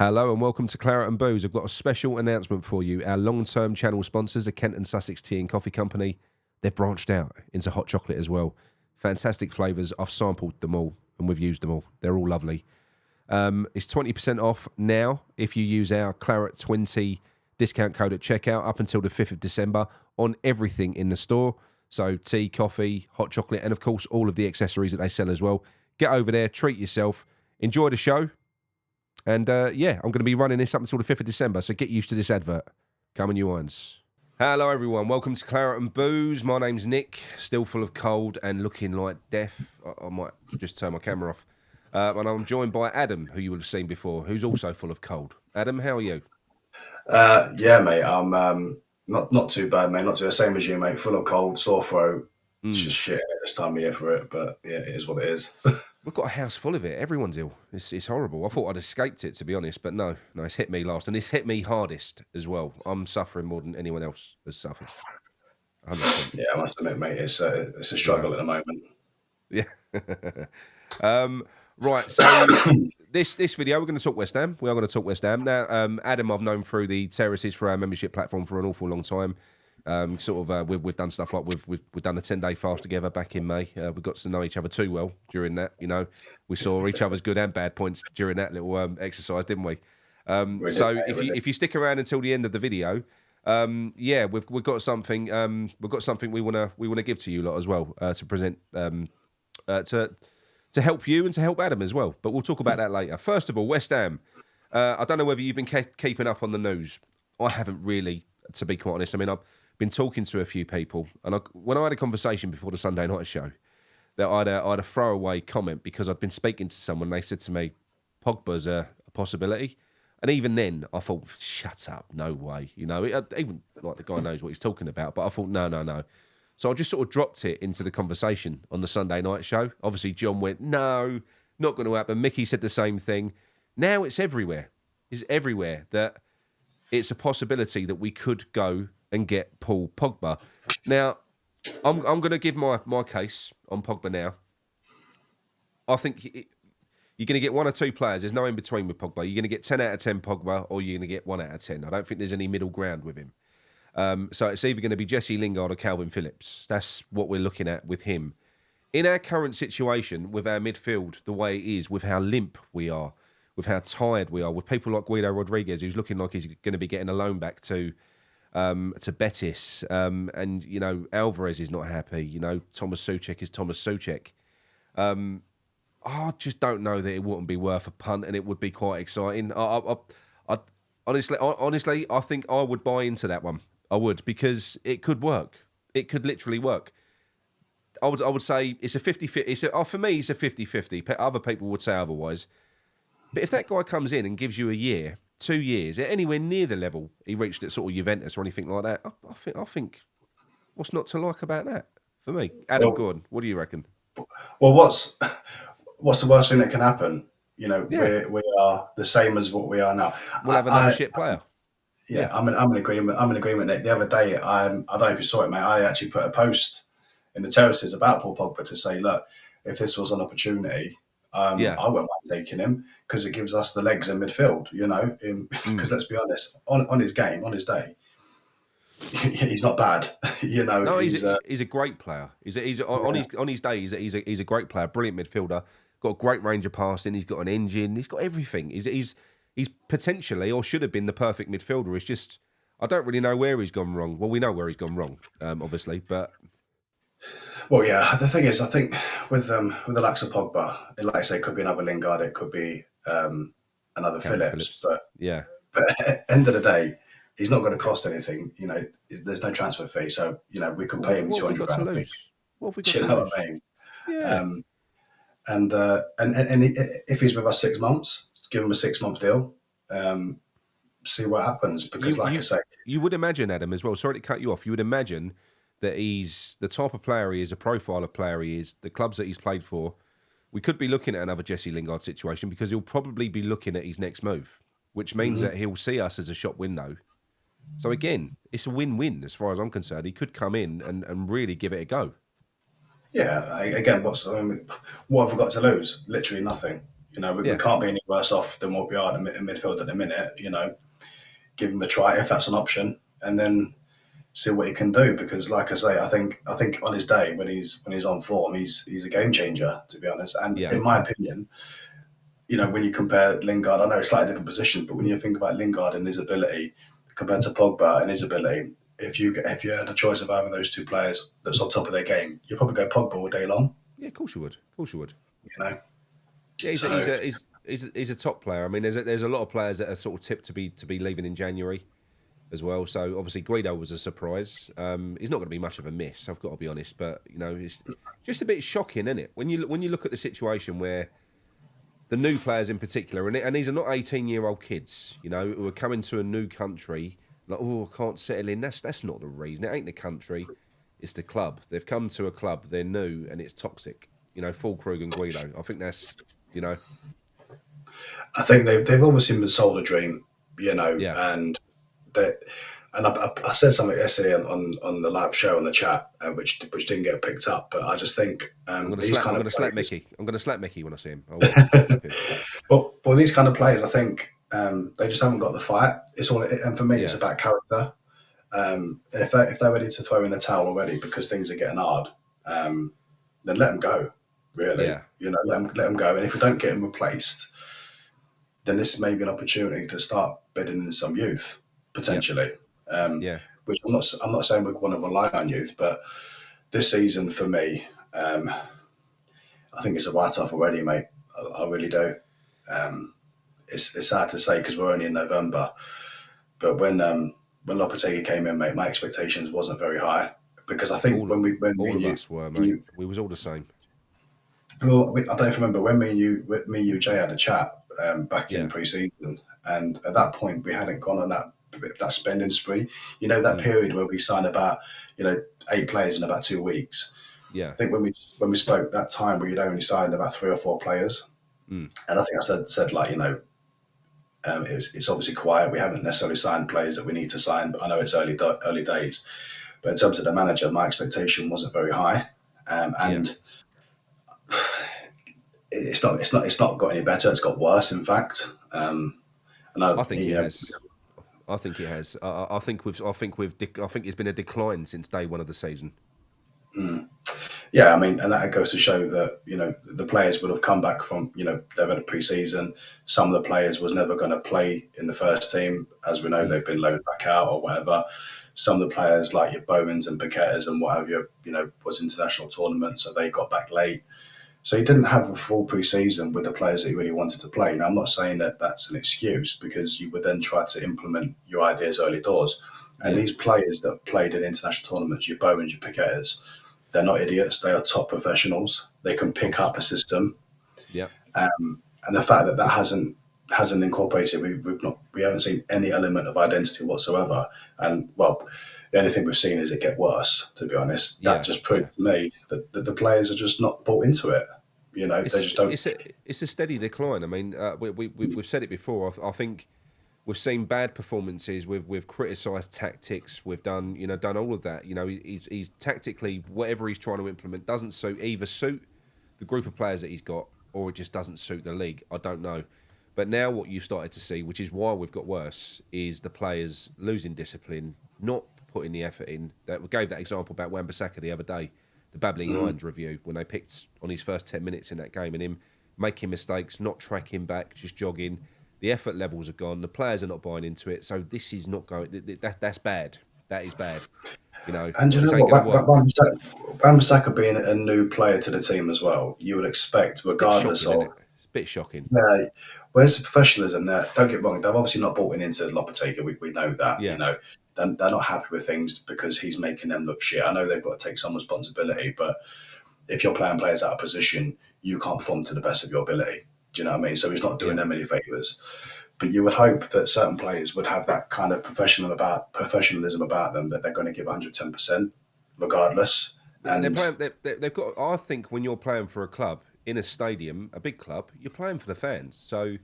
Hello and welcome to Claret and Booze. I've got a special announcement for you. Our long-term channel sponsors, the Kent and Sussex Tea and Coffee Company, they've branched out into hot chocolate as well. Fantastic flavours. I've sampled them all and we've used them all. They're all lovely. It's 20% off now if you use our Claret20 discount code at checkout up until the 5th of December on everything in the store. So tea, coffee, hot chocolate, and of course all of the accessories that they sell as well. Get over there, treat yourself, enjoy the show. And yeah, I'm going to be running this up until the 5th of December, so get used to this advert. Come on, you irons. Hello, everyone. Welcome to Claret and Booze. My name's Nick, still full of cold and looking like death. I might just turn my camera off. And I'm joined by Adam, who you would have seen before, who's also full of cold. Adam, how are you? Yeah, mate. I'm not too bad, mate. Not too the same as you, mate. Full of cold, sore throat. It's just shit at this time of year for it, but yeah, it is what it is. We've got a house full of it. Everyone's ill. It's horrible. I thought I'd escaped it, to be honest, but no, it's hit me last, and it's hit me hardest as well. I'm suffering more than anyone else has suffered. 100%. Yeah, I must admit, mate, it's a struggle at the moment. Yeah. Right, so this video, we're going to talk West Ham. We are going to talk West Ham. Now, Adam, I've known through the terraces for our membership platform for an awful long time. We've done stuff like we've done a 10-day fast together back in May. We got to know each other too well during that. You know, we saw each other's good and bad points during that little exercise, didn't we? If you stick around until the end of the video, yeah, we've got something we wanna give to you lot as well to present to help you and to help Adam as well. But we'll talk about that later. First of all, West Ham. I don't know whether you've been keeping up on the news. I haven't really, to be quite honest. I mean, I've been talking to a few people, and when I had a conversation before the Sunday night show, that I had a throwaway comment because I'd been speaking to someone. They said to me, Pogba's a possibility. And even then, I thought, shut up, no way. You know, even like the guy knows what he's talking about. But I thought, no. So I just sort of dropped it into the conversation on the Sunday night show. Obviously, John went, no, not going to happen. Mickey said the same thing. Now it's everywhere. It's everywhere that it's a possibility that we could go and get Paul Pogba. Now, I'm going to give my case on Pogba now. I think you're going to get one or two players. There's no in between with Pogba. You're going to get 10 out of 10 Pogba, or you're going to get 1 out of 10. I don't think there's any middle ground with him. So it's either going to be Jesse Lingard or Calvin Phillips. That's what we're looking at with him. In our current situation, with our midfield, the way it is, with how limp we are, with how tired we are, with people like Guido Rodriguez, who's looking like he's going to be getting a loan back to Betis, and you know Alvarez is not happy. You know Thomas Souček is Thomas Souček. I just don't know that it wouldn't be worth a punt, and it would be quite exciting. Honestly, I think I would buy into that one. I would, because it could work. It could literally work. I would say it's a 50-50. For me, it's a 50-50. Other people would say otherwise. But if that guy comes in and gives you a year, 2 years, anywhere near the level he reached at sort of Juventus or anything like that, I think what's not to like about that for me? Adam Gordon, what do you reckon? Well, what's the worst thing that can happen? You know, yeah. we are the same as what we are now. We'll have another shit player. Yeah, I'm in agreement, Nick. The other day, I don't know if you saw it, mate. I actually put a post in the terraces about Paul Pogba to say, look, if this was an opportunity, I wouldn't mind taking him because it gives us the legs in midfield, you know. Because let's be honest, on his game, on his day, he's not bad, you know. No, he's a great player. On his day, he's a great player, brilliant midfielder. Got a great range of passing. He's got an engine. He's got everything. He's potentially, or should have been, the perfect midfielder. It's just I don't really know where he's gone wrong. Well, we know where he's gone wrong, obviously, but. Well, yeah. The thing is, I think with the likes of Pogba, like I say, it could be another Lingard, it could be another Phillips, but at the end of the day, he's not going to cost anything. You know, there's no transfer fee, so you know we can pay him £200. What have we got to lose? You know what I mean? Yeah. And if he's with us 6 months, give him a 6-month deal. See what happens, because I say, you would imagine, Adam, as well. Sorry to cut you off. You would imagine that he's the type of player he is, a profile of player he is, the clubs that he's played for. We could be looking at another Jesse Lingard situation because he'll probably be looking at his next move, which means that he'll see us as a shop window. So again, it's a win-win as far as I'm concerned. He could come in and really give it a go. Yeah, again, what have we got to lose? Literally nothing. We can't be any worse off than what we are in midfield at the minute. Give him a try if that's an option, and then see what he can do. Because, like I say, I think on his day when he's on form, he's a game changer, to be honest. And in my opinion, when you compare Lingard, I know it's slightly different positions, but when you think about Lingard and his ability compared to Pogba and his ability, if you had a choice of either of those two players that's on top of their game, you'd probably go Pogba all day long. Yeah, of course you would. Of course you would. Yeah, he's a top player. I mean, there's a lot of players that are sort of tipped to be leaving in January as well. So obviously Guido was a surprise. He's not going to be much of a miss, I've got to be honest. But it's just a bit shocking, isn't it? When you look at the situation where the new players in particular, and these are not 18-year-old kids, who are coming to a new country, like, I can't settle in. That's not the reason. It ain't the country, it's the club. They've come to a club, they're new, and it's toxic. Fulkrug and Guido. I think that's, I think they've obviously been sold a dream, and that. And I said something yesterday on the live show on the chat, which didn't get picked up. But I just think I'm going to slap Mickey. I'm going to slap Mickey when I see him. Well, these kind of players, I think they just haven't got the fight. It's all, and for me, it's about character. And if they're ready to throw in the towel already because things are getting hard, then let them go. Really, let them go. And if we don't get them replaced, then this may be an opportunity to start bidding in some youth potentially. Which I'm not saying we want to rely on youth, but this season for me, I think it's a write-off already, mate. I really do. It's sad to say because we're only in November, but when Lopetegui came in, mate, my expectations wasn't very high because I think when we was all the same. Well, I don't remember when me, you, Jay had a chat back in pre-season, and at that point we hadn't gone on that spending spree. That period where we signed about 8 players in about 2 weeks. Yeah, I think when we spoke that time, we'd only signed about 3 or 4 players, and I think I said like it's obviously quiet. We haven't necessarily signed players that we need to sign, but I know it's early days. But in terms of the manager, my expectation wasn't very high, and it's not got any better. It's got worse, in fact. And I think it has. I think it has. I think it's been a decline since day one of the season. Yeah, I mean, and that goes to show that the players would have come back from they've had a pre-season. Some of the players was never going to play in the first team, as we know they've been loaned back out or whatever. Some of the players like your Bowmans and Paquetas and what have you, was international tournament, so they got back late. So he didn't have a full pre-season with the players that he really wanted to play. Now, I'm not saying that that's an excuse because you would then try to implement your ideas early doors. And these players that played in international tournaments, your Bowmans, your Paquetas, they're not idiots. They are top professionals. They can pick up a system. Yeah. And the fact that hasn't incorporated, we haven't seen any element of identity whatsoever. And well, the only thing we've seen is it get worse, to be honest. That just proved to me that the players are just not bought into it. They just don't. It's a steady decline. I mean, we've said it before. I think we've seen bad performances. We've criticised tactics. We've done all of that. He's tactically, whatever he's trying to implement doesn't either suit the group of players that he's got, or it just doesn't suit the league. I don't know. But now what you've started to see, which is why we've got worse, is the players losing discipline, not putting the effort in. We gave that example about Wan-Bissaka the other day, the Babbling Irons review, when they picked on his first 10 minutes in that game and him making mistakes, not tracking back, just jogging. The effort levels are gone. The players are not buying into it. So this is not going. That's bad. That is bad. And Wan-Bissaka being a new player to the team as well, you would expect, regardless of. It's a bit shocking. Yeah, where's the professionalism there? Don't get me wrong, they've obviously not bought into Lopetegui. We know that. Yeah. They're not happy with things because he's making them look shit. I know they've got to take some responsibility, but if you're playing players out of position, you can't perform to the best of your ability. Do you know what I mean? So he's not doing them any favours. But you would hope that certain players would have that kind of professionalism about them, that they're going to give 110% regardless. And they've got. I think when you're playing for a club in a stadium, a big club, you're playing for the fans. So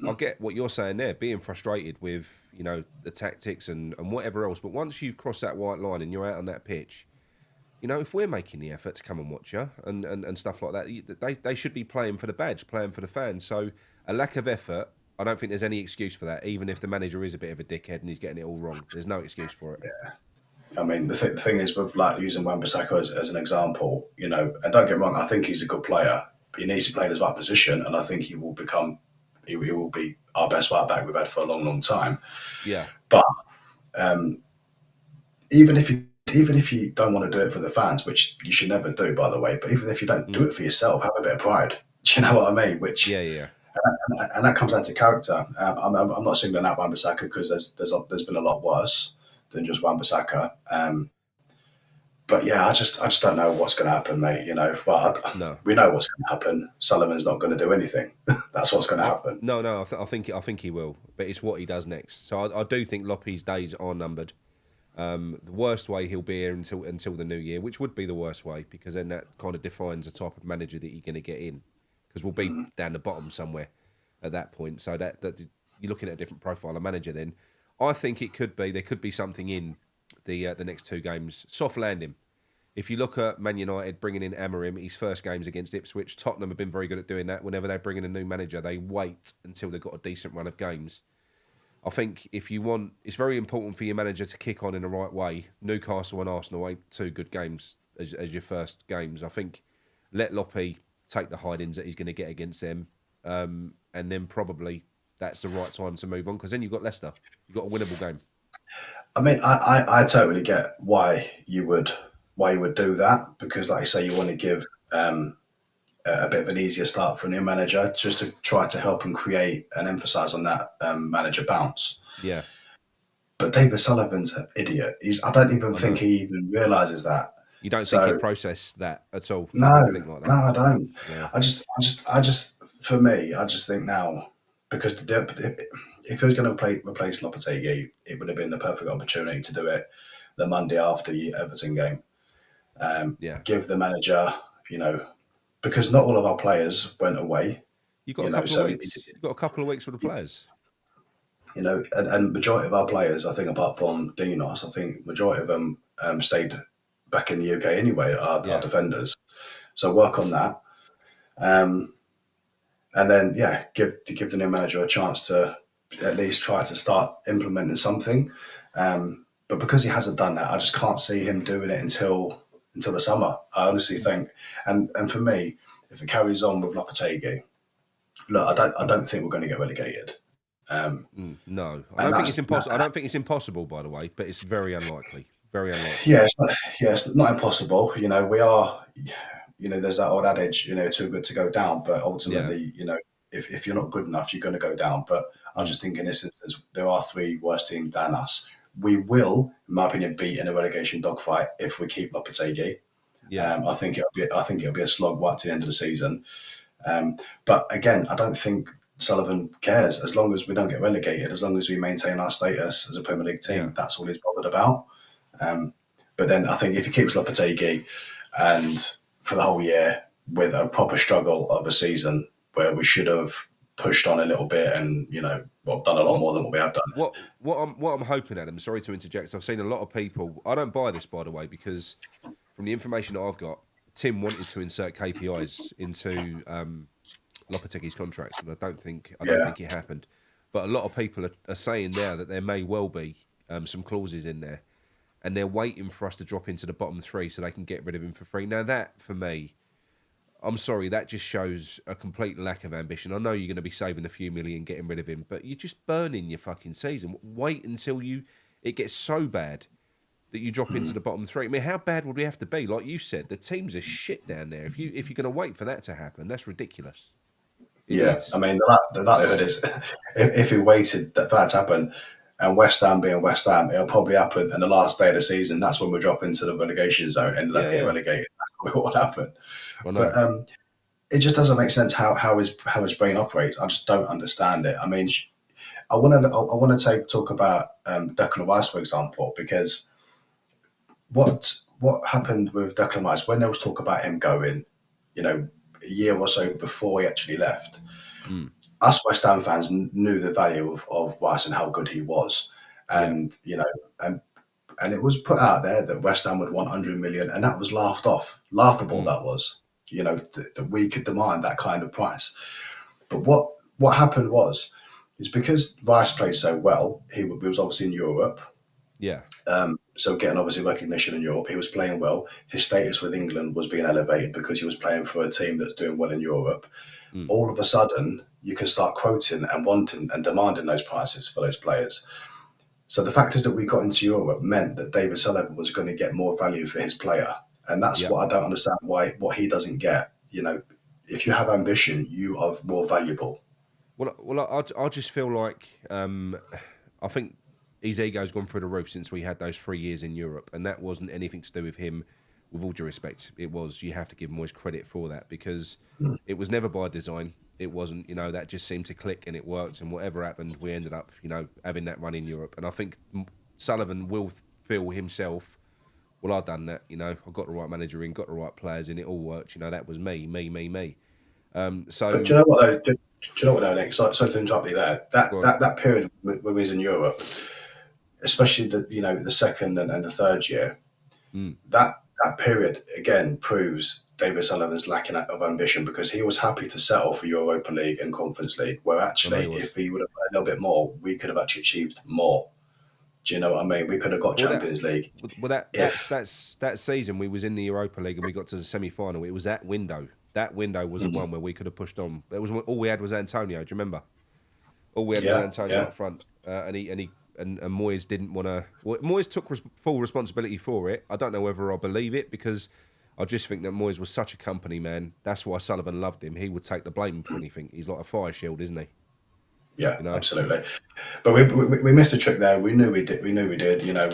I get what you're saying there, being frustrated with the tactics and whatever else. But once you've crossed that white line and you're out on that pitch, if we're making the effort to come and watch you and stuff like that, they should be playing for the badge, playing for the fans. So a lack of effort, I don't think there's any excuse for that, even if the manager is a bit of a dickhead and he's getting it all wrong. There's no excuse for it. Yeah. I mean, the thing is with like using Wan-Bissaka as an example, and don't get me wrong, I think he's a good player. He needs to play in his right position, and I think he will be our best right back we've had for a long, long time. Yeah. But even if you don't want to do it for the fans, which you should never do, by the way, but even if you don't do it for yourself, have a bit of pride. Do you know what I mean? Which yeah. And that comes down to character. I'm not singling out Wan-Bissaka because there's been a lot worse than just Wan-Bissaka. But yeah, I just don't know what's going to happen, mate. No. We know what's going to happen. Sullivan's not going to do anything. That's what's going to happen. No. I think he will, but it's what he does next. So I do think Loppy's days are numbered. The worst way he'll be here until the new year, which would be the worst way, because then that kind of defines the type of manager that you're going to get in, because we'll be down the bottom somewhere at that point. So that you're looking at a different profile of manager then. I think there could be something in the next two games. Soft landing. If you look at Man United bringing in Amorim, his first games against Ipswich, Tottenham have been very good at doing that. Whenever they bring in a new manager, they wait until they've got a decent run of games. I think it's very important for your manager to kick on in the right way. Newcastle and Arsenal ain't two good games as your first games. I think let Loppy take the hidings that he's going to get against them, and then probably that's the right time to move on, because then you've got Leicester. You've got a winnable game. I mean, I totally get why you would do that, because, like you say, you want to give a bit of an easier start for a new manager, just to try to help him create and emphasise on that manager bounce. Yeah. But David Sullivan's an idiot. I don't even think he even realises that. You don't think he'd process that at all? No, I don't. Yeah. I just, for me, I just think now, because if he was going to replace Lopetegui, it would have been the perfect opportunity to do it the Monday after the Everton game. Give the manager, because not all of our players went away. You've got a couple of weeks with the players. And majority of our players, I think, apart from Dinos, I think majority of them stayed back in the UK anyway, our defenders. So work on that. And then, give the new manager a chance to at least try to start implementing something. But because he hasn't done that, I just can't see him doing it until the summer. I honestly think, and for me, if it carries on with Lopetegui, look, I don't think we're going to get relegated. No, I don't think it's impossible. I don't think it's impossible, by the way, but it's very unlikely. Very unlikely. Yeah, it's not impossible. We are. There's that old adage, too good to go down. But ultimately, if you're not good enough, you're going to go down. But I just think in this instance, there are three worse teams than us. We will, in my opinion, be in a relegation dogfight if we keep Lopetegui. Yeah, I think it'll be a slog right to the end of the season. But again, I don't think Sullivan cares. As long as we don't get relegated, as long as we maintain our status as a Premier League team, that's all he's bothered about. But then I think if he keeps Lopetegui and for the whole year with a proper struggle of a season where we should have pushed on a little bit and done a lot more than what we have done. What I'm hoping, Adam, sorry to interject, I've seen a lot of people, I don't buy this, by the way, because from the information that I've got, Tim wanted to insert KPIs into Lopetegui's contract, and I don't think it happened. But a lot of people are saying now that there may well be some clauses in there, and they're waiting for us to drop into the bottom three so they can get rid of him for free. Now that, for me, I'm sorry, that just shows a complete lack of ambition. I know you're going to be saving a few million getting rid of him, but you're just burning your fucking season. Wait until it gets so bad that you drop into the bottom three. I mean, how bad would we have to be? Like you said, the teams are shit down there. If you're going to wait for that to happen, that's ridiculous. I mean, the likelihood is if he waited for that to happen, and West Ham being West Ham, it'll probably happen in the last day of the season. That's when we drop into the relegation zone and get relegated. That's probably what will happen. But it just doesn't make sense how his brain operates. I just don't understand it. I mean, I want to talk about Declan Rice, for example, because what happened with Declan Rice when there was talk about him going, a year or so before he actually left. Us West Ham fans knew the value of Rice and how good he was, and and And it was put out there that West Ham would want 100 million, and that was laughed off. Laughable, that was. That we could demand that kind of price. But what happened is because Rice played so well, he was obviously in Europe. Yeah. So getting obviously recognition in Europe, he was playing well. His status with England was being elevated because he was playing for a team that's doing well in Europe. All of a sudden, you can start quoting and wanting and demanding those prices for those players. So the fact is that we got into Europe meant that David Sullivan was going to get more value for his player. And that's what I don't understand what he doesn't get. If you have ambition, you are more valuable. Well, I just feel like I think his ego's gone through the roof since we had those 3 years in Europe, and that wasn't anything to do with him. With all due respect, it was. You have to give Moyes credit for that because it was never by design. It wasn't, that just seemed to click and it worked, and whatever happened, we ended up, having that run in Europe. And I think Sullivan will feel himself, well, I've done that, I've got the right manager in, got the right players in, it all worked, that was me. So, but do you know what though? Do you know what though, Nick? Sorry to interrupt you there. That period when we was in Europe, especially the second and the third year, that period again proves David Sullivan's lacking of ambition because he was happy to settle for Europa League and Conference League, where actually if he would have played a little bit more, we could have actually achieved more. Do you know what I mean? We could have got Champions League. Well, that season we was in the Europa League and we got to the semi-final. It was that window. That window was the one where we could have pushed on. It was all we had was Antonio. Do you remember? All we had was Antonio up front, and Moyes didn't want to. Well, Moyes took full responsibility for it. I don't know whether I believe it because I just think that Moyes was such a company man. That's why Sullivan loved him. He would take the blame for anything. He's like a fire shield, isn't he? Yeah, absolutely. But we missed a trick there. We knew we did.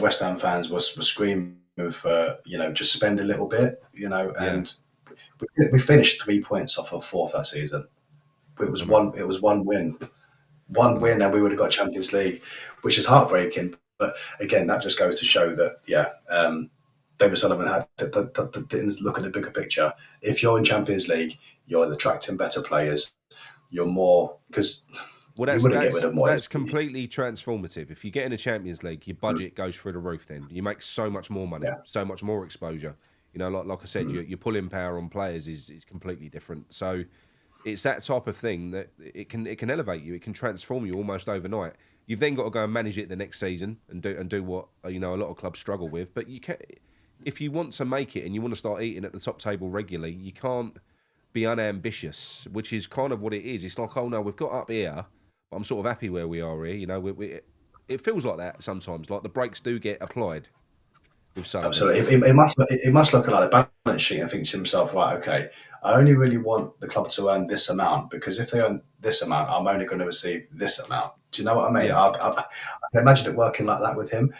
West Ham fans were screaming for just spend a little bit. And we finished 3 points off of fourth that season. It was one win. One win and we would have got Champions League, which is heartbreaking. But again, that just goes to show that, David Sullivan didn't look at the bigger picture. If you're in Champions League, you're attracting better players. You're more because that's completely transformative. If you get in a Champions League, your budget goes through the roof. Then you make so much more money, so much more exposure. Like I said, your pulling power on players is completely different. So. It's that type of thing that it can elevate you. It can transform you almost overnight. You've then got to go and manage it the next season and do what a lot of clubs struggle with. But you can, if you want to make it and you want to start eating at the top table regularly, you can't be unambitious, which is kind of what it is. It's like, oh no, we've got up here, but I'm sort of happy where we are here. It feels like that sometimes. Like the brakes do get applied. Absolutely, it must look at a balance sheet and think to himself, right, okay, I only really want the club to earn this amount because if they earn this amount, I'm only going to receive this amount. Do you know what I mean? Yeah. I can imagine it working like that with him.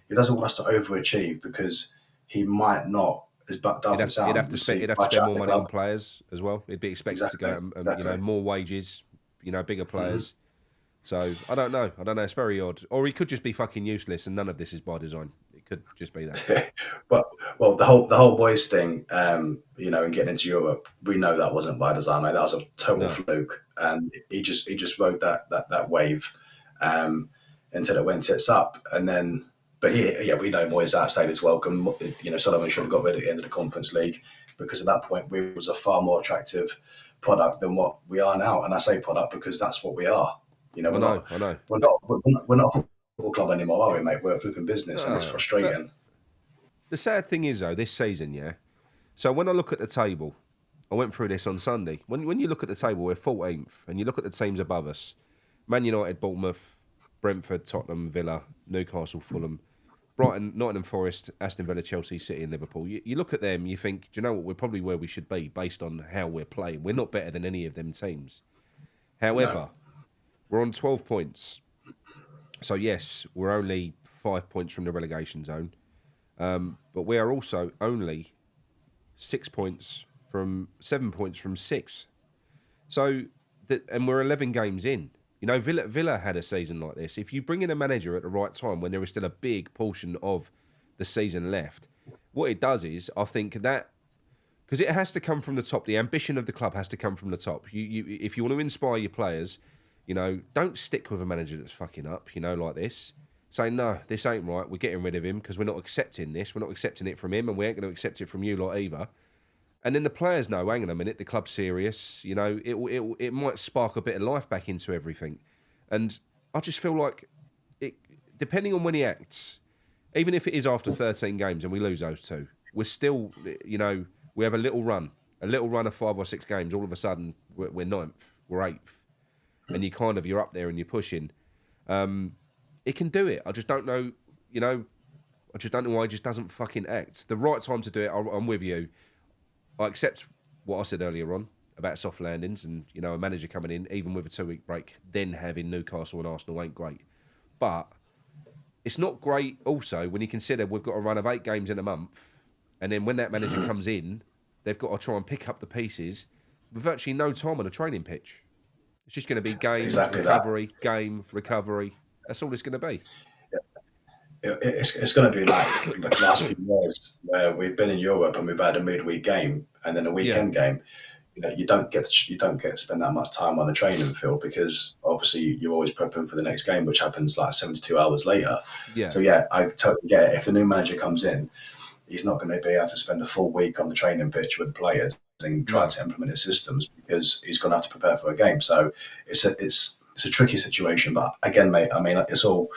He doesn't want us to overachieve because he might not. He'd have to spend more money on players as well. He'd be expected to go and more wages, bigger players. So I don't know. It's very odd. Or he could just be fucking useless, and none of this is by design. It could just be that. well, the whole Moyes thing, and getting into Europe, we know that wasn't by design. That was a total fluke, and he just rode that wave until it went tits up, and then. But we know Moyes outstayed his welcome. Sullivan should have got rid at the end of the Conference League because at that point we was a far more attractive product than what we are now. And I say product because that's what we are. I know. We're not a football club anymore, are we, mate? We're a flipping business, and it's frustrating. The sad thing is, though, this season, so when I look at the table, I went through this on Sunday. When you look at the table, we're 14th, and you look at the teams above us: Man United, Bournemouth, Brentford, Tottenham, Villa, Newcastle, Fulham, Brighton, Nottingham Forest, Aston Villa, Chelsea, City, and Liverpool. You look at them, you think, do you know what? We're probably where we should be based on how we're playing. We're not better than any of them teams. However, we're on 12 points. So, yes, we're only 5 points from the relegation zone. But we are also only 7 points from 6. So, and we're 11 games in. Villa had a season like this. If you bring in a manager at the right time, when there is still a big portion of the season left, what it does is, I think that, because it has to come from the top. The ambition of the club has to come from the top. If you want to inspire your players, don't stick with a manager that's fucking up, like this. saying, no, this ain't right. We're getting rid of him because we're not accepting this. We're not accepting it from him, and we ain't going to accept it from you lot either. And then the players know, hang on a minute, the club's serious. You know, it might spark a bit of life back into everything. And I just feel like, depending on when he acts, even if it is after 13 games and we lose those two, we're still, you know, we have a little run of 5 or 6 games. All of a sudden, we're ninth, we're 8th. And you're up there and you're pushing. It can do it. I just don't know, you know, I just don't know why he just doesn't fucking act. The right time to do it, I'm with you. I accept what I said earlier on about soft landings and, you know, a manager coming in, even with a 2-week break, then having Newcastle and Arsenal ain't great. But it's not great also when you consider we've got a run of 8 games in a month, and then when that manager comes in, they've got to try and pick up the pieces with virtually no time on a training pitch. It's just going to be game, recovery, game, recovery. That's all it's going to be. It's going to be like the last few years where we've been in Europe and we've had a midweek game and then a weekend game. You know, you don't get to spend that much time on the training field because obviously you're always prepping for the next game, which happens like 72 hours later. Yeah. So yeah, I totally get it. If the new manager comes in, he's not going to be able to spend a full week on the training pitch with the players and try to implement his systems because he's going to have to prepare for a game. So it's a tricky situation. But again, mate, I mean, it's all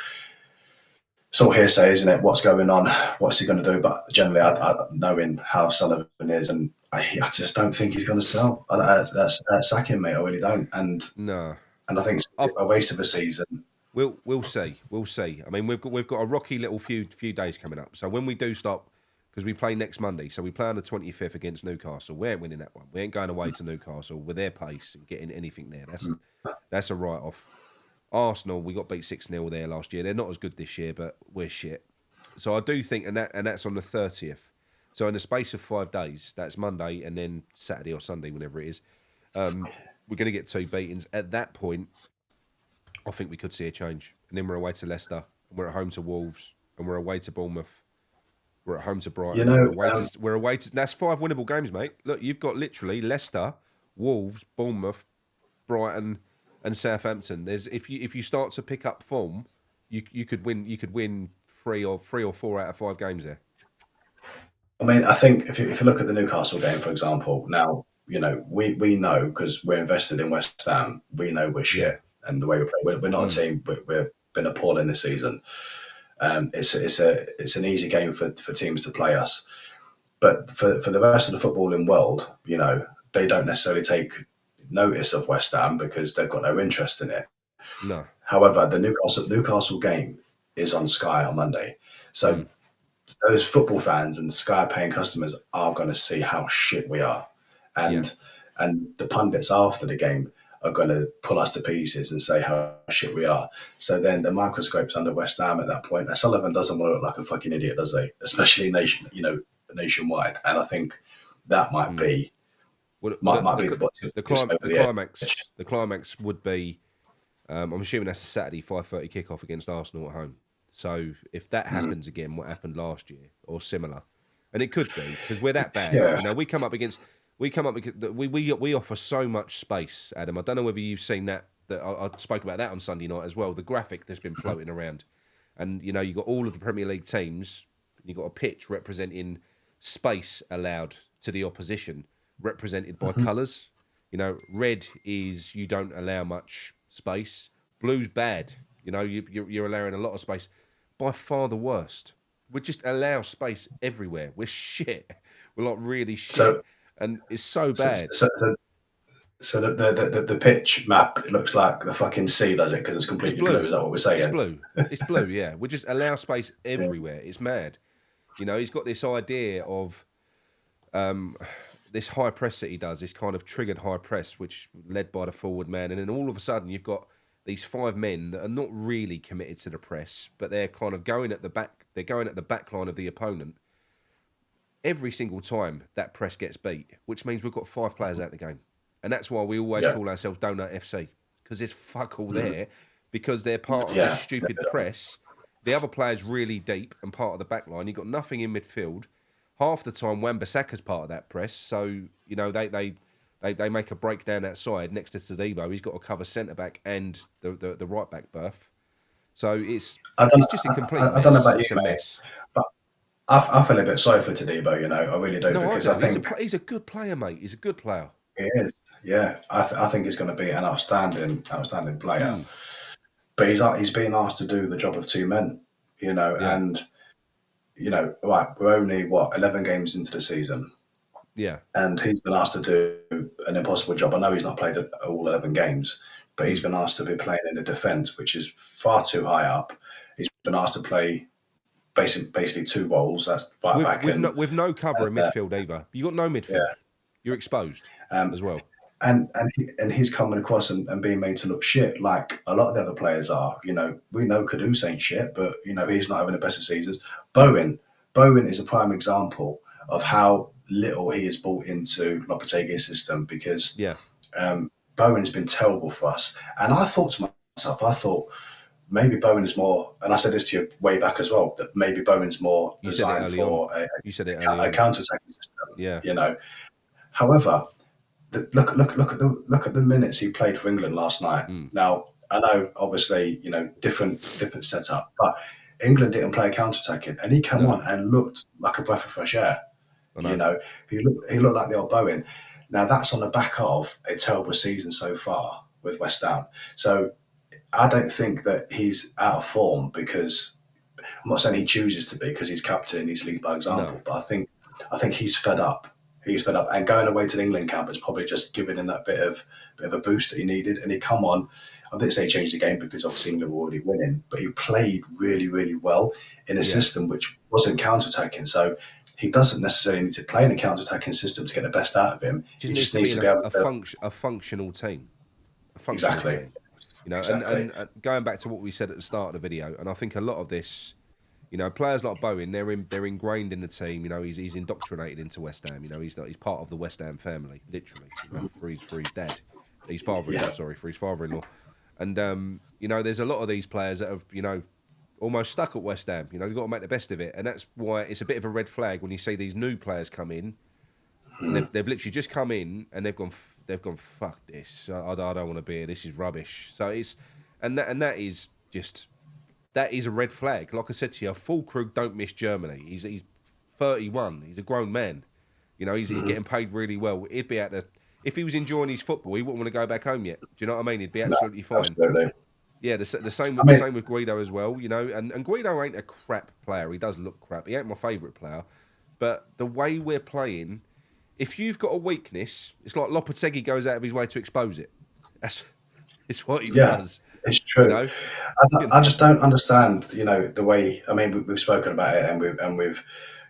hearsay, isn't it? What's going on? What's he going to do? But generally, I knowing how Sullivan is, and I just don't think he's going to sell. That's sack him, mate. I really don't. And I think it's a waste of a season. We'll see. We'll see. I mean, we've got a rocky little few days coming up. So when we do stop, because we play next Monday, so we play on the 25th against Newcastle. We ain't winning that one. We ain't going away to Newcastle with their pace and getting anything there. That's a write-off. Arsenal, we got beat 6-0 there last year. They're not as good this year, but we're shit. So I do think, and that's on the 30th. So in the space of 5 days, that's Monday and then Saturday or Sunday, whenever it is, we're going to get 2 beatings. At that point, I think we could see a change. And then we're away to Leicester, and we're at home to Wolves, and we're away to Bournemouth. We're at home to Brighton. You know, we're away to. That's 5 winnable games, mate. Look, you've got literally Leicester, Wolves, Bournemouth, Brighton, and Southampton. If you start to pick up form, you could win 3 or 4 out of 5 games there. I mean, I think if you look at the Newcastle game, for example, now you know we know because we're invested in West Ham. We know we're shit, and the way we play, we're not a team. We've been appalling this season. It's an easy game for teams to play us, but for the rest of the footballing world, you know, they don't necessarily take notice of West Ham because they've got no interest in it. No. However, the Newcastle game is on Sky on Monday, so those football fans and Sky paying customers are going to see how shit we are, and the pundits after the game are going to pull us to pieces and say how shit we are. So then the microscope's under West Ham at that point. And Sullivan doesn't want to look like a fucking idiot, does he? Especially nationwide. And I think that might be the climax. The climax would be. I'm assuming that's a Saturday 5:30 kickoff against Arsenal at home. So if that happens again, what happened last year or similar, and it could be because we're that bad. You know, we come up against. We offer so much space, Adam. I don't know whether you've seen that I spoke about that on Sunday night as well. The graphic that's been floating around, and you know you got all of the Premier League teams. You got a pitch representing space allowed to the opposition, represented by colours. You know, red is you don't allow much space. Blue's bad. You know, you're allowing a lot of space. By far the worst. We just allow space everywhere. We're shit. We're like really shit. And it's so bad. So the pitch map, it looks like the fucking sea, does it? Because it's completely blue. Is that what we're saying? It's blue. It's blue, yeah. We just allow space everywhere. It's mad. You know, he's got this idea of this high press that he does, this kind of triggered high press, which led by the forward man. And then all of a sudden you've got these 5 men that are not really committed to the press, but they're kind of going at the back. They're going at the back line of the opponent. Every single time that press gets beat, which means we've got 5 players out of the game. And that's why we always call ourselves Donut FC, because there's fuck all there, because they're part of this stupid press. The other player's really deep and part of the back line. You've got nothing in midfield. Half the time, Wan-Bissaka's part of that press. So, you know, they make a break down that side next to Sadibo. He's got to cover centre-back and the right-back berth. So it's just a complete mess. I don't know about it's you, a mate, mess. but I feel a bit sorry for Todibo, I really do, No, because I I don't. think He's a good player, mate. He's a good player. he is. Yeah, I think he's going to be an outstanding player. Mm. But he's being asked to do the job of two men, Yeah. and right, we're only 11 games into the season, Yeah. and he's been asked to do an impossible job. I know he's not played all 11 games, but he's been asked to be playing in the defence, which is far too high up. He's been asked to play basically two roles. That's right back with no cover in midfield either. You got no midfield. Yeah. You're exposed as well. And he's coming across and being made to look shit like a lot of the other players are. We know Kudus ain't shit, but he's not having the best of seasons. Bowen is a prime example of how little he has bought into Lopetegui's system, because Bowen's been terrible for us. And I thought to myself, maybe Bowen is more, and I said this to you way back as well, that maybe Bowen's more designed for a counter-attacking system. Yeah. However, look at the minutes he played for England last night. Now, I know, obviously, different setup, but England didn't play counter-attacking, and he came on and looked like a breath of fresh air. He looked like the old Bowen. Now, that's on the back of a terrible season so far with West Ham. So I don't think that he's out of form, because I'm not saying he chooses to be, because he's captain and he's lead by example. But I think he's fed up. He's fed up, and going away to the England camp has probably just given him that bit of a boost that he needed. And he come on. I didn't say he changed the game, because obviously England were already winning, but he played really, really well in a system which wasn't counter-attacking. So he doesn't necessarily need to play in a counter-attacking system to get the best out of him. He just needs to be able to a functional team. Exactly. Team. And going back to what we said at the start of the video, and I think a lot of this, players like Bowen, they're ingrained in the team. He's indoctrinated into West Ham. He's part of the West Ham family, literally. For his dad, his father-in-law. Sorry, for his father-in-law. And there's a lot of these players that have almost stuck at West Ham. They've got to make the best of it, and that's why it's a bit of a red flag when you see these new players come in. And they've literally just come in and they've gone fuck this. I don't want to be here. This is rubbish. So that is a red flag. Like I said to you, Fulkrug don't miss Germany. He's 31. He's a grown man. He's getting paid really well. He'd be if he was enjoying his football, he wouldn't want to go back home yet. Do you know what I mean? He'd be absolutely fine. Absolutely. Yeah, the same with Guido as well. And Guido ain't a crap player. He does look crap. He ain't my favourite player, but the way we're playing. If you've got a weakness, it's like Lopetegui goes out of his way to expose it. It's what he does. It's true. I just don't understand, the way. I mean, we've spoken about it, and we've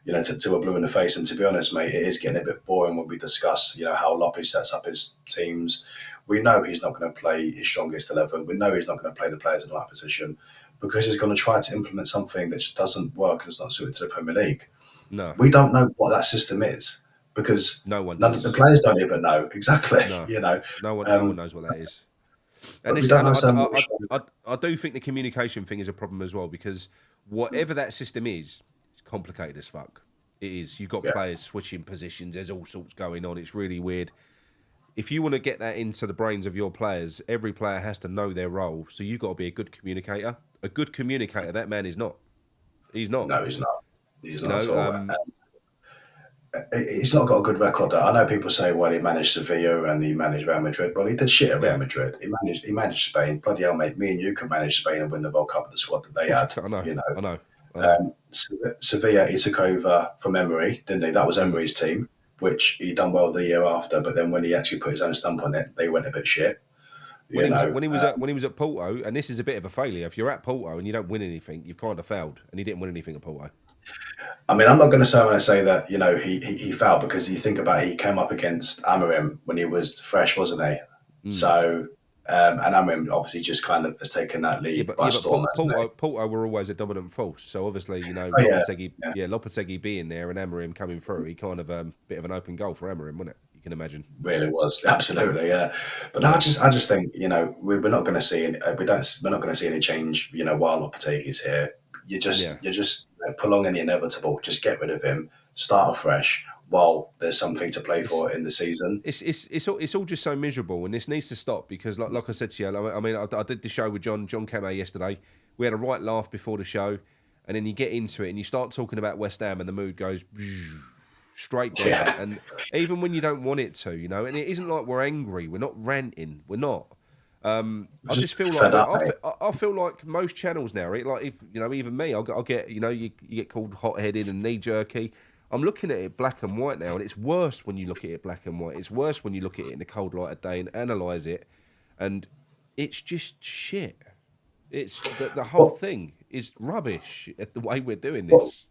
till we're blue in the face. And to be honest, mate, it is getting a bit boring when we discuss, how Lope sets up his teams. We know he's not going to play his strongest 11. We know he's not going to play the players in the right position, because he's going to try to implement something that just doesn't work and is not suited to the Premier League. No, we don't know what that system is, because none of the players don't even know exactly. No one knows what that is. And I do think the communication thing is a problem as well, because whatever that system is, it's complicated as fuck. It is. You've got players switching positions. There's all sorts going on. It's really weird. If you want to get that into the brains of your players, every player has to know their role. So you've got to be a good communicator. A good communicator, that man is not. He's not. No, he's not. He's not at all. He's not got a good record. I know people say, well, he managed Sevilla and he managed Real Madrid. Well, he did shit at Real Madrid. He managed Spain. Bloody hell, mate. Me and you can manage Spain and win the World Cup with the squad that they had. I know. Sevilla, he took over from Emery, didn't he? That was Emery's team, which he done well the year after. But then when he actually put his own stamp on it, they went a bit shit. When he was at Porto, and this is a bit of a failure. If you're at Porto and you don't win anything, you've kind of failed. And he didn't win anything at Porto. I mean, I'm not going to say that he failed, because you think about it, he came up against Amorim when he was fresh, wasn't he? So and Amorim obviously just kind of has taken that lead by storm. Porto were always a dominant force, so obviously Lopetegui being there and Amorim coming through, he kind of bit of an open goal for Amorim, wasn't it? You can imagine. Really was, absolutely, yeah. But no, I just think we're not going to see we're not going to see any change. While Lopetegui's here, you're just prolonging the inevitable. Just get rid of him, start afresh. while there's something to play for in the season. It's all just so miserable, and this needs to stop because, like I said to you, I mean, I did the show with John Kamay yesterday. We had a right laugh before the show, and then you get into it and you start talking about West Ham, and the mood goes straight down. Yeah. And even when you don't want it to, you know, and it isn't like we're angry, we're not ranting, we're not. I just feel like I feel like most channels now, like you know, even me, I'll get you know, you get called hot-headed and knee-jerky. I'm looking at it black and white now, and it's worse when you look at it black and white. It's worse when you look at it in the cold light of day and analyse it, and it's just shit. It's the whole thing is rubbish. The way we're doing this.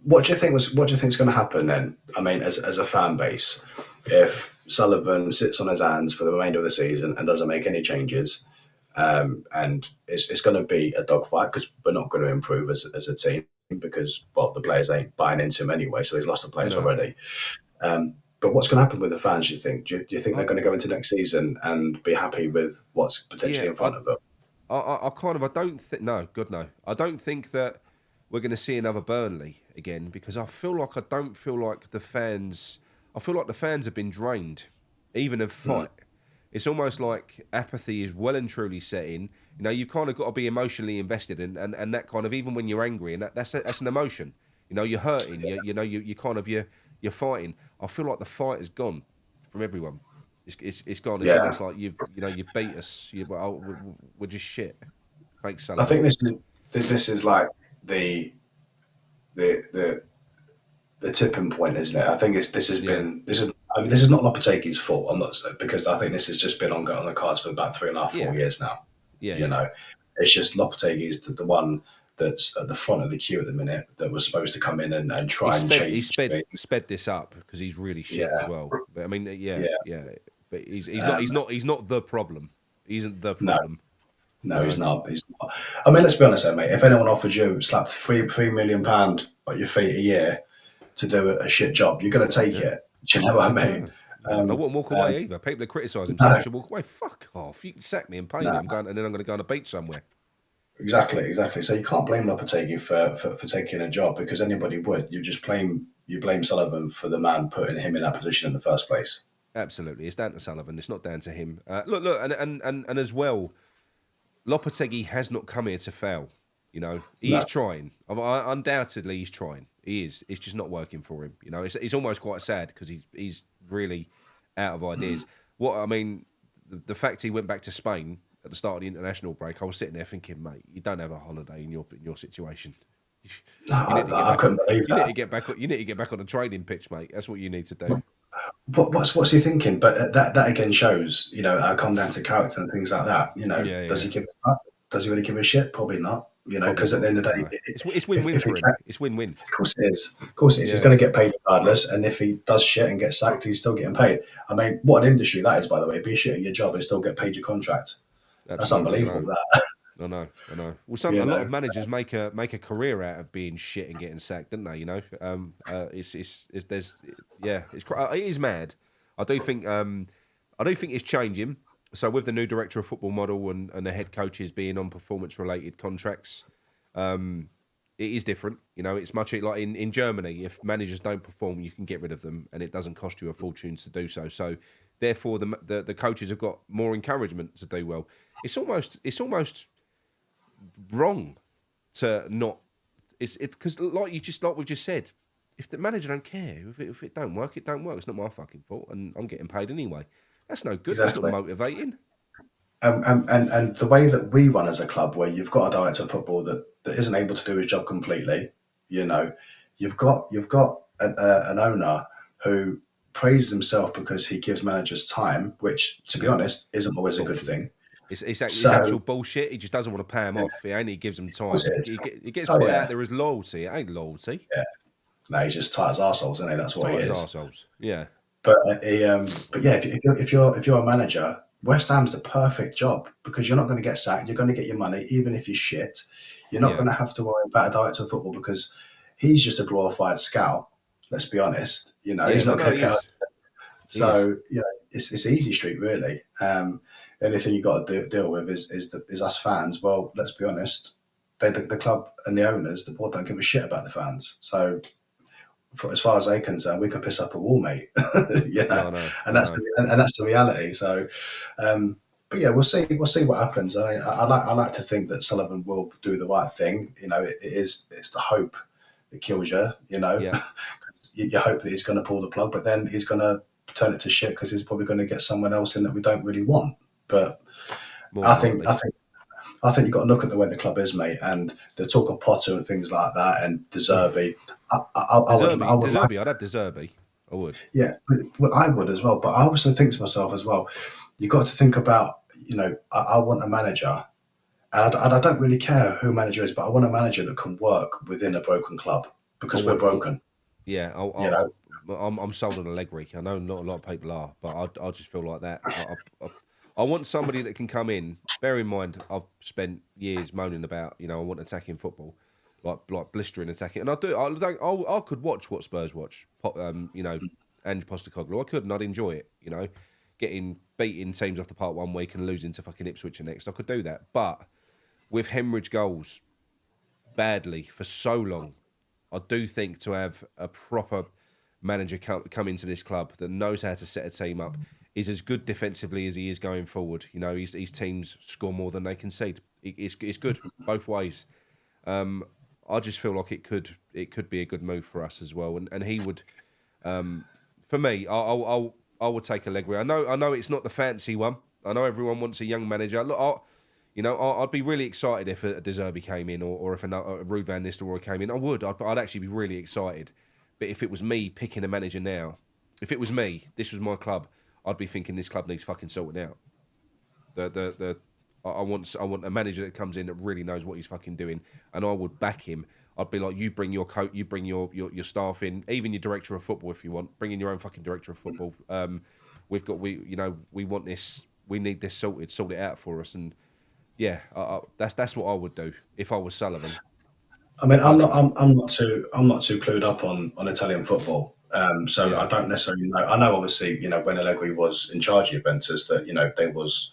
What do you think is going to happen then? I mean, as a fan base, if Sullivan sits on his hands for the remainder of the season and doesn't make any changes, and it's going to be a dogfight because we're not going to improve as a team because, well, the players ain't buying into him anyway, so he's lost the players already. But what's going to happen with the fans, do you think? Do you think they're going to go into next season and be happy with what's potentially in front of them? I don't think that we're going to see another Burnley again because I feel like the fans have been drained, even of fight. It's almost like apathy is well and truly set in. You know, you've kind of got to be emotionally invested and that kind of, even when you're angry, and that's an emotion. You know, you're hurting. You're fighting. I feel like the fight is gone from everyone. It's gone. It's almost like you've beat us. We're just shit. Fake Sullivan. I think this is like the tipping point, isn't it? I think this is not Lopetegui's fault. I'm not, because I think this has just been on the cards for about 3.5-4 years now. Yeah, you know, it's just Lopetegui's the one that's at the front of the queue at the minute that was supposed to come in and try and change. He sped this up because he's really shit as well. But I mean, but he's not the problem. He isn't the problem. No, he's not. I mean, let's be honest, mate. If anyone offered you slapped £3 million at your feet a year to do a shit job, you're going to take it. Do you know what I mean? I wouldn't walk away either. People that criticise him should walk away. Fuck off. You can sack me and pay me. And then I'm going to go on a beach somewhere. Exactly. So you can't blame Lopetegui for taking a job because anybody would. You blame Sullivan for the man putting him in that position in the first place. Absolutely, it's down to Sullivan. It's not down to him. Look, and as well, Lopetegui has not come here to fail. You know, he's trying. Undoubtedly, he's trying. He is. It's just not working for him. You know, it's almost quite sad because he's really out of ideas. What I mean, the fact he went back to Spain at the start of the international break, I was sitting there thinking, mate, you don't have a holiday in your situation. I couldn't believe that. You need to get back on the training pitch, mate. That's what you need to do. What's he thinking? But that again shows, you know, come down to character and things like that. You know, does he really give a shit? Probably not. You know, because at the end of the day, it's win-win for him. It's win-win. Of course it is. He's going to get paid regardless. And if he does shit and gets sacked, he's still getting paid. I mean, what an industry that is, by the way. Be shit at your job and still get paid your contract. That's unbelievable. That. I know. Well, a lot of managers make a career out of being shit and getting sacked, don't they? You know, it is mad. I do think it's changing. So with the new director of football model and the head coaches being on performance-related contracts, it is different. You know, it's much like in Germany. If managers don't perform, you can get rid of them, and it doesn't cost you a fortune to do so. So therefore, the coaches have got more encouragement to do well. It's almost wrong to not. Because like we've just said, if the manager don't care, if it don't work, it don't work. It's not my fucking fault, and I'm getting paid anyway. That's no good. Exactly. That's not motivating. And the way that we run as a club, where you've got a director of football that isn't able to do his job completely, you know, you've got an owner who praises himself because he gives managers time, which, to be honest, isn't always a good thing. It's actual bullshit. He just doesn't want to pay him off. He only gives them time. He gets put out there as loyalty. It ain't loyalty. Yeah. No, he's just tight as arseholes, isn't he? That's what he is. Arseholes. Yeah. But if you're a manager, West Ham's the perfect job because you're not going to get sacked. You're going to get your money, even if you're shit. You're not going to have to worry about a director of football because he's just a glorified scout. Let's be honest. You know, he's not going to get. So it's easy street really. Anything you got to deal with is us fans. Well, let's be honest. The club and the owners, the board, don't give a shit about the fans. So as far as they're concerned, we can piss up a wall, mate. No, no, and that's the reality. So, but yeah, we'll see what happens. I like to think that Sullivan will do the right thing. It's the hope that kills you. Yeah. You hope that he's going to pull the plug, but then he's going to turn it to shit because he's probably going to get someone else in that we don't really want. But I think you've got to look at the way the club is, mate, and the talk of Potter and things like that, and De Zerbi. De Zerbi, I'd have De Zerbi. I would. Yeah, I would as well. But I also think to myself as well, you've got to think about, I want a manager, and I don't really care who manager is, but I want a manager that can work within a broken club because we're broken. Yeah, I'm sold on Allegri. I know not a lot of people are, but I just feel like that. I want somebody that can come in. Bear in mind, I've spent years moaning about, I want attacking football, like blistering attacking, and I could watch what Spurs watch, Ange Postecoglou. I could, and I'd enjoy it. Getting beating teams off the park one week and losing to fucking Ipswich the next. I could do that, but with hemorrhage goals badly for so long, I do think to have a proper manager come into this club that knows how to set a team up, is as good defensively as he is going forward. His teams score more than they concede. It's good both ways. I just feel like it could be a good move for us as well. And he would, for me, I would take Allegri. I know it's not the fancy one. I know everyone wants a young manager. Look, I'd be really excited if a De Zerbi came in, or if a Ruud van Nistelrooy came in. I would. I'd actually be really excited. But if it was me picking a manager now, if it was me, this was my club, I'd be thinking this club needs fucking sorting out. I want a manager that comes in that really knows what he's fucking doing, and I would back him. I'd be like, you bring your coach, you bring your staff in, even your director of football if you want. Bring in your own fucking director of football. We want this. We need this sorted. Sort it out for us. And yeah, that's what I would do if I was Sullivan. I mean, I'm not too clued up on Italian football. So I don't necessarily know. I know, obviously, when Allegri was in charge of Juventus, that they was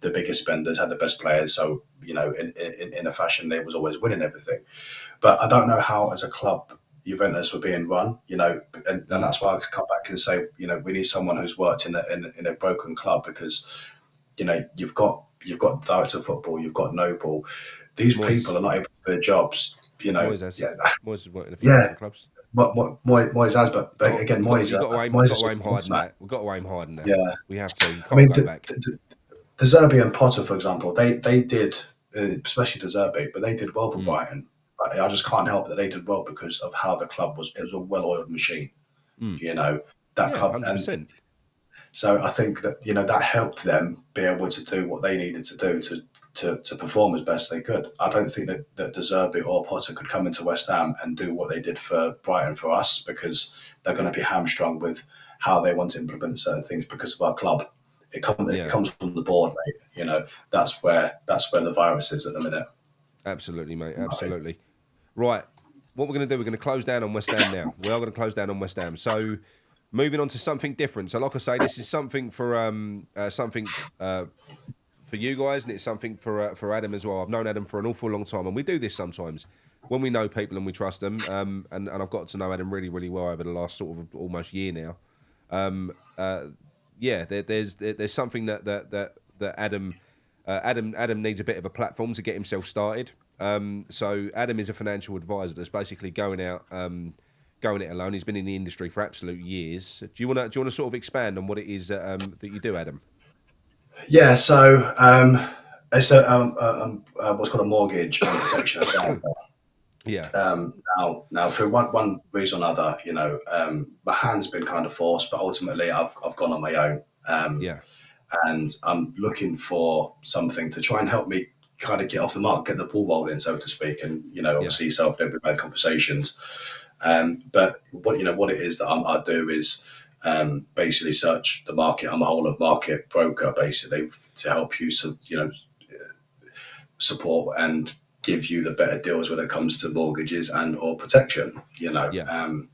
the biggest spenders, had the best players. So in a fashion, they was always winning everything. But I don't know how, as a club, Juventus were being run. And that's why I could come back and say, we need someone who's worked in a broken club, because you've got the director of football, you've got Noble. These people are not able to do their jobs. Moyes is working in a few clubs. What Moyes has, but again, Moyes. We've got to aim hard in that. We've got to aim hard in that. Yeah, we have to. You can't go back. De Zerbi and Potter, for example, they did, especially De Zerbi, but they did well for Brighton. I just can't help that they did well because of how the club was. It was a well-oiled machine. Club, 100%. And so I think that that helped them be able to do what they needed to do to perform as best they could. I don't think that De Zerbi or Potter could come into West Ham and do what they did for Brighton for us, because they're going to be hamstrung with how they want to implement certain things because of our club. It comes from the board, mate. That's where the virus is at the minute. Absolutely, mate. Absolutely. Right. What we're going to do, we're going to close down on West Ham now. We are going to close down on West Ham. So moving on to something different. So like I say, this is something for you guys, and it's something for Adam as well. I've known Adam for an awful long time, and we do this sometimes when we know people and we trust them. And I've got to know Adam really, really well over the last sort of almost year now. There's something that Adam needs a bit of a platform to get himself started. So Adam is a financial advisor that's basically going it alone. He's been in the industry for absolute years. Do you want to sort of expand on what it is that you do, Adam? Yeah, so it's what's called a mortgage protection account. Yeah. Now, for one reason or another, my hand's been kind of forced, but ultimately I've gone on my own. And I'm looking for something to try and help me kind of get off the mark, get the ball rolling, so to speak. And obviously, yourself, we've had conversations. But what it is that I do is basically search the market. I'm a whole of market broker, basically, to help you, support and give you the better deals when it comes to mortgages and or protection. When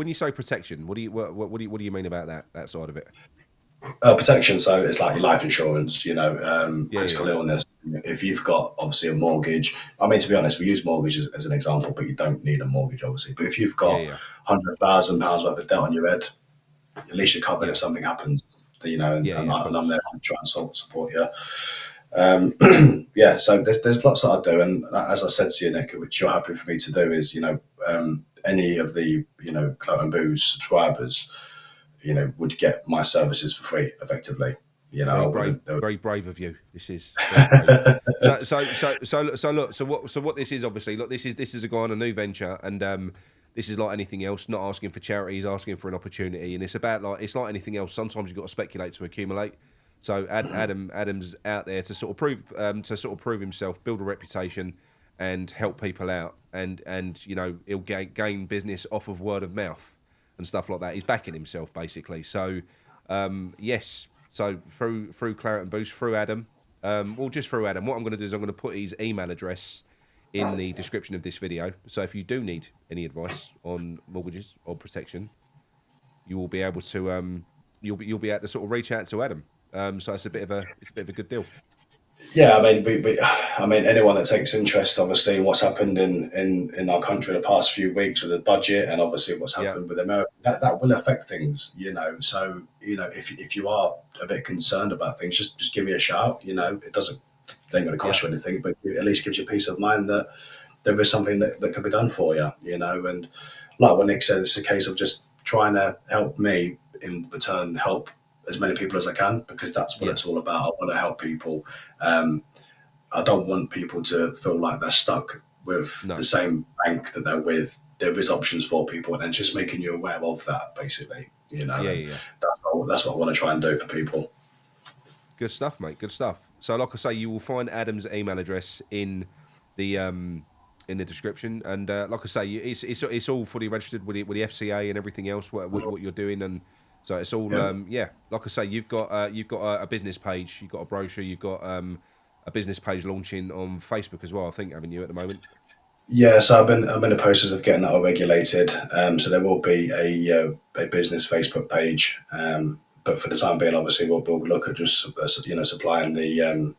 you say protection, what do you mean about that side of it? Protection, so it's like your life insurance, critical illness, if you've got obviously a mortgage, I mean, to be honest, we use mortgages as an example, but you don't need a mortgage, obviously. But if you've got £100,000 worth of debt on your head, at least you're covered if something happens, and I'm there to try and support you. So there's lots that I do, and as I said to you, Nick, which you're happy for me to do, is any of the Claret and Booze subscribers, would get my services for free, effectively. Very brave of you. This is very brave. So what this is, obviously, look, this is a guy on a new venture, and this is like anything else, not asking for charity, he's asking for an opportunity, and it's like anything else. Sometimes you've got to speculate to accumulate. So Adam's out there to sort of prove himself, build a reputation, and help people out, and he'll gain business off of word of mouth and stuff like that. He's backing himself basically. So yes. So through Claret and Booze, through Adam, just through Adam, what I'm going to do is I'm going to put his email address in the description of this video. So if you do need any advice on mortgages or protection, you will be able to you'll be able to sort of reach out to Adam. So it's a bit of a good deal. Yeah, I mean, anyone that takes interest, obviously, in what's happened in our country in the past few weeks with the budget, and obviously what's happened with America, that will affect things, So, if you are a bit concerned about things, just give me a shout. It ain't going to cost you anything, but it at least gives you peace of mind that there is something that can be done for you, And like what Nick said, it's a case of just trying to help me in return, help as many people as I can, because that's what it's all about. I want to help people. I don't want people to feel like they're stuck with the same bank that they're with. There is options for people, and just making you aware of that, basically. That's what I want to try and do for people. Good stuff, mate. Good stuff. So, like I say, you will find Adam's email address in the description, and like I say, it's all fully registered with the FCA and everything else. What you're doing, and so it's all like I say, you've got a business page, you've got a brochure, you've got a business page launching on Facebook as well, I think, haven't you, at the moment? Yeah, so I'm in the process of getting that all regulated. So there will be a business Facebook page, but for the time being, obviously, we'll look at just supplying the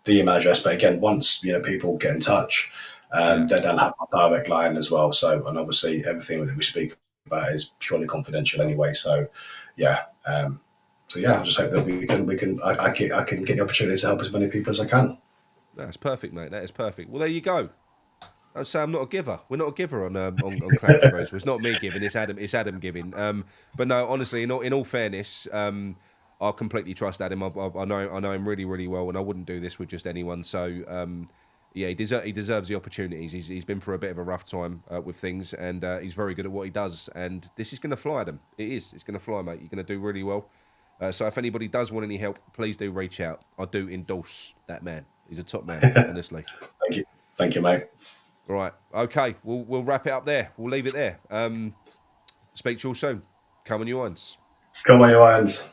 email address. But again, once people get in touch, they then have a direct line as well. So, and obviously, everything that we speak about is purely confidential anyway. So, I just hope that I can get the opportunity to help as many people as I can. That's perfect, mate. That is perfect. Well, there you go. I'd say I'm not a giver. We're not a giver on Claret and Booze. It's not me giving. It's Adam giving. But no, honestly, in all fairness, I completely trust Adam. I know him really, really well, and I wouldn't do this with just anyone. So he deserves the opportunities. He's been through a bit of a rough time with things, and he's very good at what he does. And this is going to fly, Adam. It is. It's going to fly, mate. You're going to do really well. So if anybody does want any help, please do reach out. I do endorse that man. He's a top man, honestly. Thank you, mate. Right. Okay. We'll wrap it up there. We'll leave it there. Speak to you all soon. Come on, you irons. Come on, you irons.